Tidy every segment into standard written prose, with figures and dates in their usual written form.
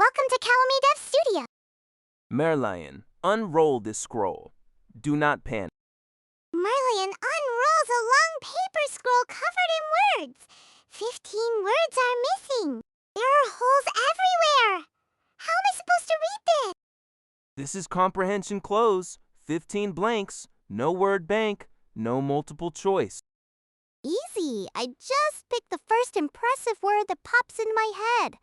Welcome to Calamy Dev Studio. Merlion, unroll this scroll. Do not panic. Merlion unrolls a long paper scroll covered in words. 15 words are missing. There are holes everywhere. How am I supposed to read this? This is Comprehension Cloze. 15 blanks, no word bank, no multiple choice. Easy. I just picked the first impressive word that pops in my head.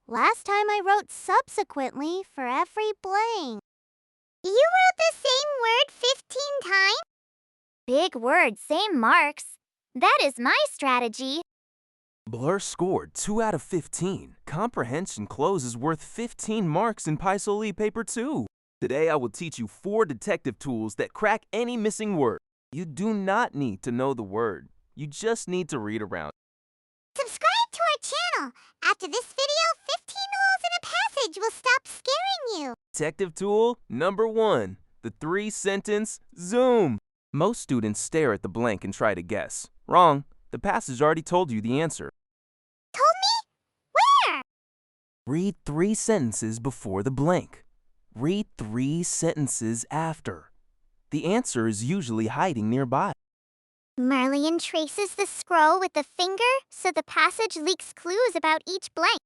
Last time I wrote subsequently for every blank. You wrote the same word 15 times? Big word, same marks. That is my strategy. Blur scored 2 out of 15. Comprehension Cloze is worth 15 marks in PSLE Paper 2. Today I will teach you 4 detective tools that crack any missing word. You do not need to know the word. You just need to read around. Subscribe to our channel. After this video, 15 holes in a passage will stop scaring you. Detective tool number 1, the 3-sentence zoom. Most students stare at the blank and try to guess. Wrong. The passage already told you the answer. Told me? Where? Read 3 sentences before the blank. Read 3 sentences after. The answer is usually hiding nearby. Merlion traces the scroll with the finger so the passage leaks clues about each blank.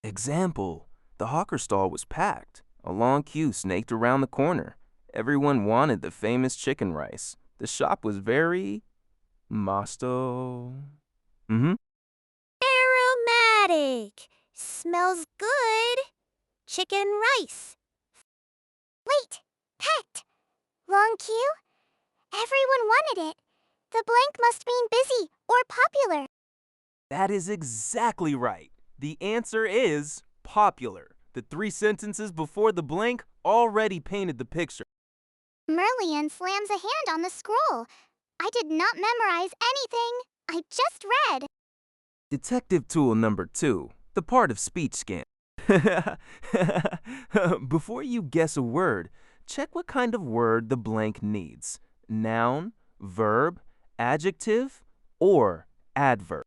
Example, the hawker stall was packed. A long queue snaked around the corner. Everyone wanted the famous chicken rice. The shop was very mosto. Aromatic. Smells good. Chicken rice. Wait, packed. Long queue? Everyone wanted it. The blank must mean busy or popular. That is exactly right. The answer is popular. The 3 sentences before the blank already painted the picture. Merlion slams a hand on the scroll. I did not memorize anything. I just read. Detective tool number 2, the part of speech scan. Before you guess a word, check what kind of word the blank needs. Noun, verb, adjective, or adverb.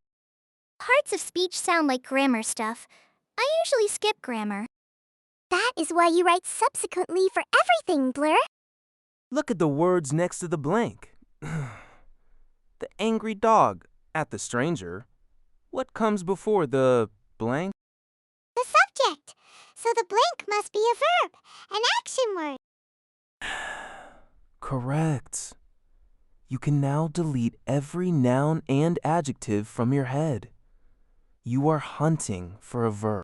Parts of speech sound like grammar stuff. I usually skip grammar. That is why you write subsequently for everything, Blur. Look at the words next to the blank. The angry dog at the stranger. What comes before the blank? The subject. So the blank must be a verb, an action word. Correct. You can now delete every noun and adjective from your head. You are hunting for a verb.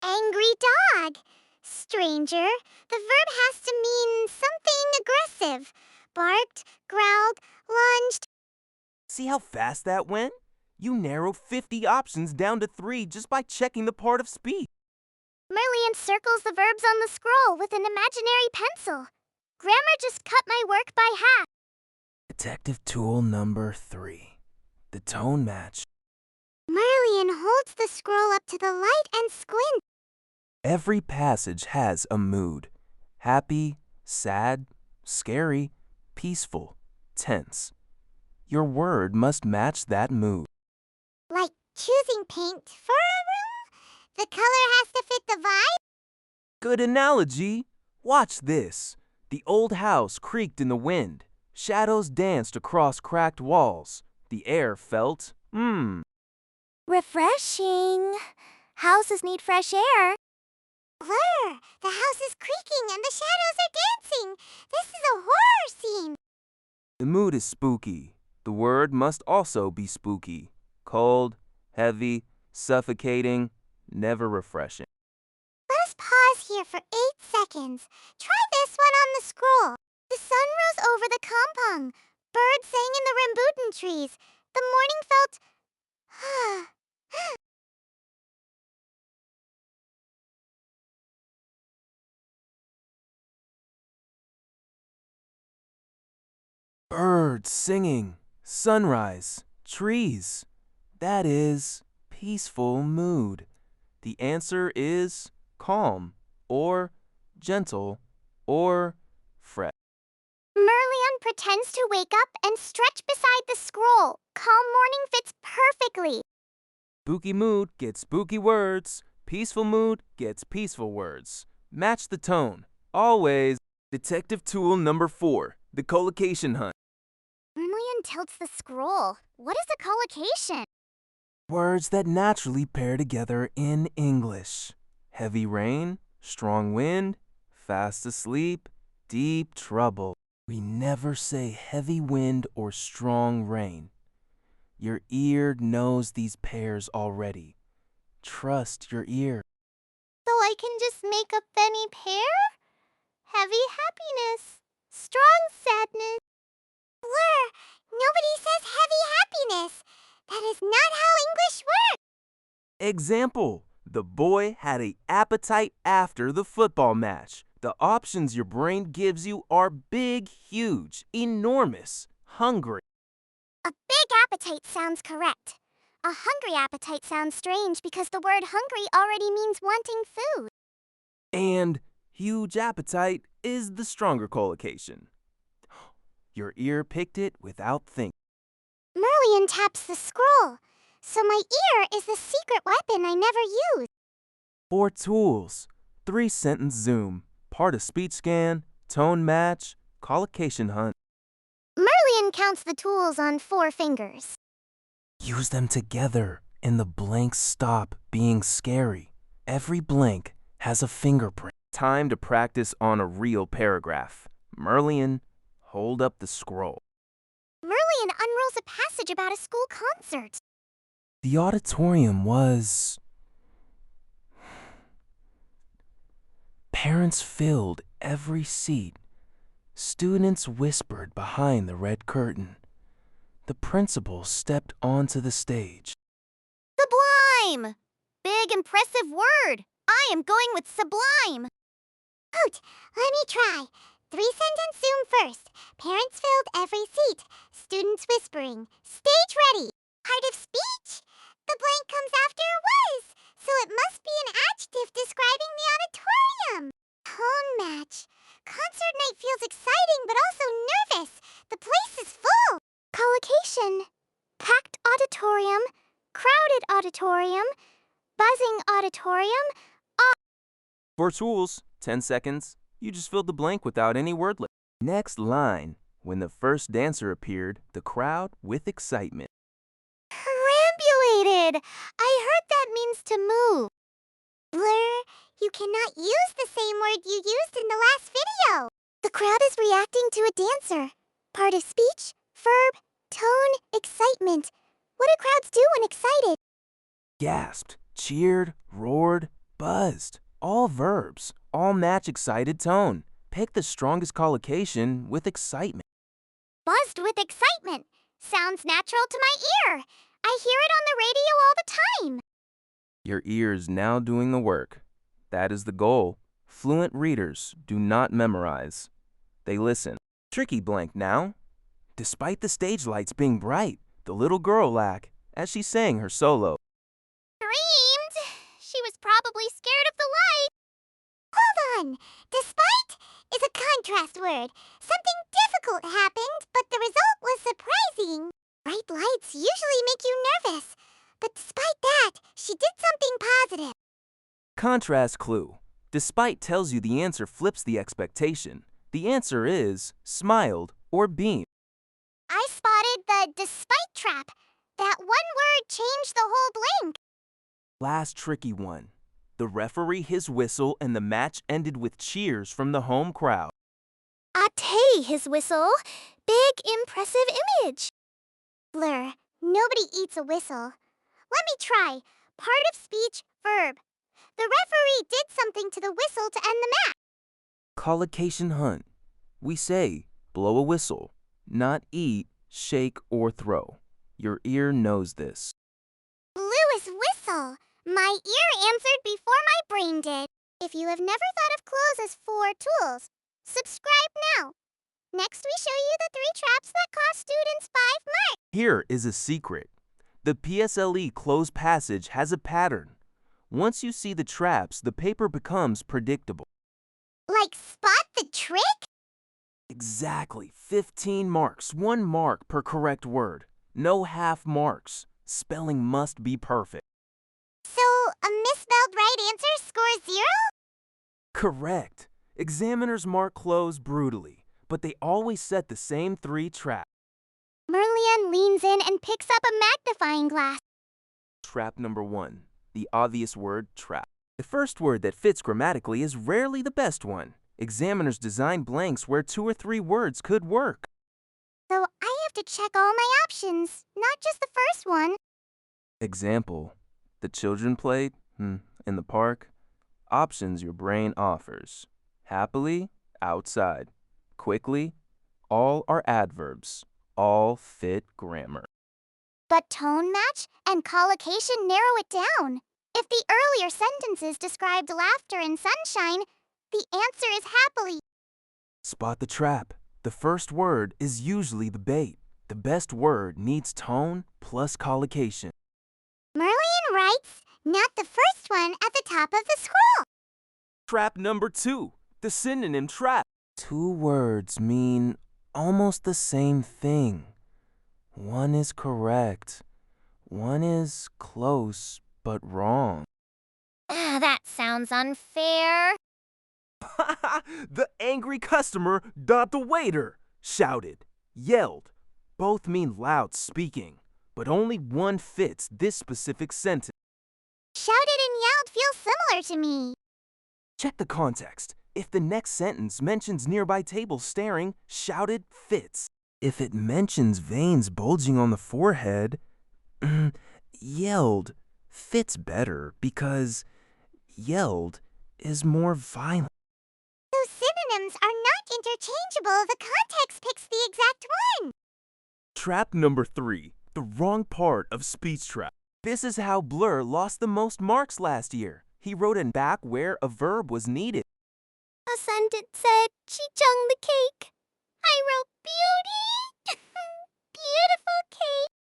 Angry dog. Stranger. The verb has to mean something aggressive. Barked, growled, lunged. See how fast that went? You narrowed 50 options down to 3 just by checking the part of speech. Merlion circles the verbs on the scroll with an imaginary pencil. Grammar just cut my work by half. Detective tool number 3, the tone match. Merlion holds the scroll up to the light and squints. Every passage has a mood. Happy, sad, scary, peaceful, tense. Your word must match that mood. Like choosing paint for a room? The color has to fit the vibe? Good analogy. Watch this. The old house creaked in the wind. Shadows danced across cracked walls. The air felt, Refreshing. Houses need fresh air. Blur! The house is creaking and the shadows are dancing. This is a horror scene. The mood is spooky. The word must also be spooky. Cold, heavy, suffocating, never refreshing. Let us pause here for 8 seconds. Try this one on the scroll. The sun rose over the kampong. Birds sang in the rambutan trees. The morning felt... Birds singing, sunrise, trees. That is peaceful mood. The answer is calm, or gentle, or fresh. Merlion pretends to wake up and stretch beside the scroll. Calm morning fits perfectly. Spooky mood gets spooky words. Peaceful mood gets peaceful words. Match the tone. Always. Detective tool number 4, the Collocation Hunt. Merlion tilts the scroll. What is a collocation? Words that naturally pair together in English. Heavy rain, strong wind, fast asleep, deep trouble. We never say heavy wind or strong rain. Your ear knows these pairs already. Trust your ear. So I can just make up any pair? Heavy happiness, strong sadness. Blur, nobody says heavy happiness. That is not how English works. Example, the boy had an appetite after the football match. The options your brain gives you are big, huge, enormous, hungry. A big appetite sounds correct. A hungry appetite sounds strange because the word hungry already means wanting food. And huge appetite is the stronger collocation. Your ear picked it without thinking. Merlion taps the scroll, so my ear is the secret weapon I never use. 4 tools, 3-sentence zoom, part of speech scan, tone match, collocation hunt. Merlion counts the tools on 4 fingers. Use them together and the blanks stop being scary. Every blank has a fingerprint. Time to practice on a real paragraph. Merlion, hold up the scroll. Merlion unrolls a passage about a school concert. The auditorium was... Parents filled every seat. Students whispered behind the red curtain. The principal stepped onto the stage. Sublime! Big, impressive word. I am going with sublime. Hoot, let me try. 3-sentence zoom first. Parents filled every seat. Students whispering. Stage ready. Part of speech? The blank comes after was, so it must be an adjective describing the auditorium. Tone match. Concert night feels exciting but also nervous. The place is full. Collocation. Packed auditorium. Crowded auditorium. Buzzing auditorium. 4 tools, 10 seconds. You just filled the blank without any wordlet. Next line. When the first dancer appeared, the crowd with excitement. Perambulated! I heard that means to move. Blur, you cannot use the same word you used in the last video. The crowd is reacting to a dancer. Part of speech, verb, tone, excitement. What do crowds do when excited? Gasped, cheered, roared, buzzed. All verbs, all match excited tone. Pick the strongest collocation with excitement. Buzzed with excitement. Sounds natural to my ear. I hear it on the radio all the time. Your ear's now doing the work. That is the goal. Fluent readers do not memorize. They listen. Tricky blank now. Despite the stage lights being bright, the little girl laughed as she sang her solo. Screamed. She was probably scared of the light. Hold on. Despite is a contrast word. Something difficult happened, but the result was surprising. Bright lights usually make you nervous, but despite that, she did something positive. Contrast clue. Despite tells you the answer flips the expectation. The answer is smiled or beamed. I spotted the despite trap. That one word changed the whole blank. Last tricky one. The referee his whistle and the match ended with cheers from the home crowd. Ate his whistle. Big, impressive image. Blur, nobody eats a whistle. Let me try. Part of speech, verb. The referee did something to the whistle to end the match. Collocation Hunt. We say, blow a whistle, not eat, shake, or throw. Your ear knows this. Blew his whistle. My ear answered before my brain did. If you have never thought of Cloze as 4 tools, subscribe now. Next we show you the 3 traps that cost students 5 marks. Here is a secret. The PSLE Cloze passage has a pattern. Once you see the traps, the paper becomes predictable. Like spot the trick? Exactly. 15 marks, 1 mark per correct word. No half marks. Spelling must be perfect. So, a misspelled right answer scores 0? Correct. Examiners mark cloze brutally, but they always set the same 3 traps. Merlian leans in and picks up a magnifying glass. Trap number 1, the obvious word trap. The first word that fits grammatically is rarely the best one. Examiners design blanks where 2 or 3 words could work. So, I have to check all my options, not just the first one. Example, the children played in the park. Options your brain offers. Happily, outside. Quickly, all are adverbs. All fit grammar. But tone match and collocation narrow it down. If the earlier sentences described laughter and sunshine, the answer is happily. Spot the trap. The first word is usually the bait. The best word needs tone plus collocation. Merlian writes, not the first one at the top of the scroll. Trap number 2, the synonym trap. 2 words mean almost the same thing. One is correct. One is close but wrong. That sounds unfair. The angry customer dot the waiter shouted, yelled. Both mean loud speaking, but only one fits this specific sentence. Shouted and yelled feel similar to me. Check the context. If the next sentence mentions nearby tables staring, shouted fits. If it mentions veins bulging on the forehead, yelled fits better because yelled is more violent. Those synonyms are not interchangeable. The context picks the exact one. Trap number 3, the wrong part of speech trap. This is how Blur lost the most marks last year. He wrote in back where a verb was needed. A sentence said, she chung the cake. I wrote beauty. Beautiful cake.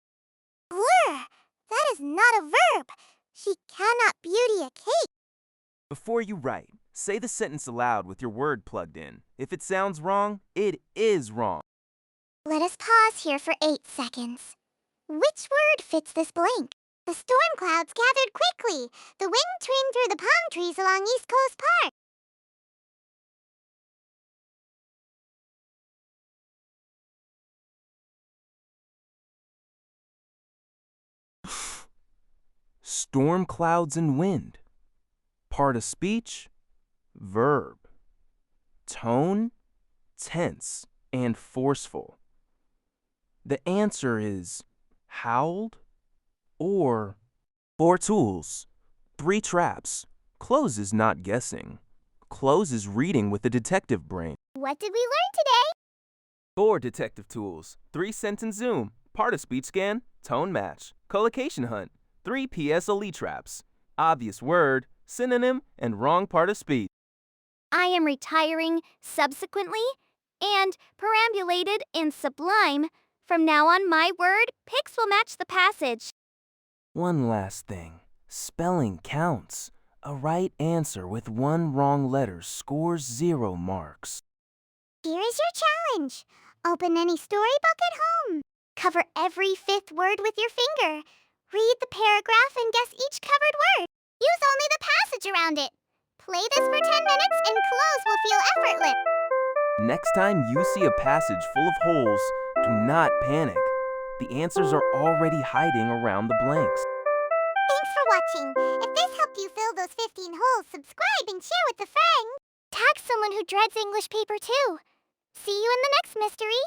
Blur, that is not a verb. She cannot beauty a cake. Before you write, say the sentence aloud with your word plugged in. If it sounds wrong, it is wrong. Let us pause here for 8 seconds. Which word fits this blank? The storm clouds gathered quickly. The wind twinned through the palm trees along East Coast Park. Storm clouds and wind. Part of speech, verb. Tone, tense, and forceful. The answer is howled or 4 tools, 3 traps. Cloze is not guessing. Cloze is reading with the detective brain. What did we learn today? 4 detective tools, 3 sentence zoom, part of speech scan, tone match, collocation hunt, 3 PSLE traps, obvious word, synonym, and wrong part of speech. I am retiring subsequently and perambulated in sublime. From now on, my word picks will match the passage. One last thing. Spelling counts. A right answer with 1 wrong letter scores 0 marks. Here is your challenge. Open any storybook at home. Cover every 5th word with your finger. Read the paragraph and guess each covered word. Use only the passage around it. Play this for 10 minutes and Cloze will feel effortless. Next time you see a passage full of holes, do not panic. The answers are already hiding around the blanks. Thanks for watching. If this helped you fill those 15 holes, subscribe and share with a friend. Tag someone who dreads English paper too. See you in the next mystery.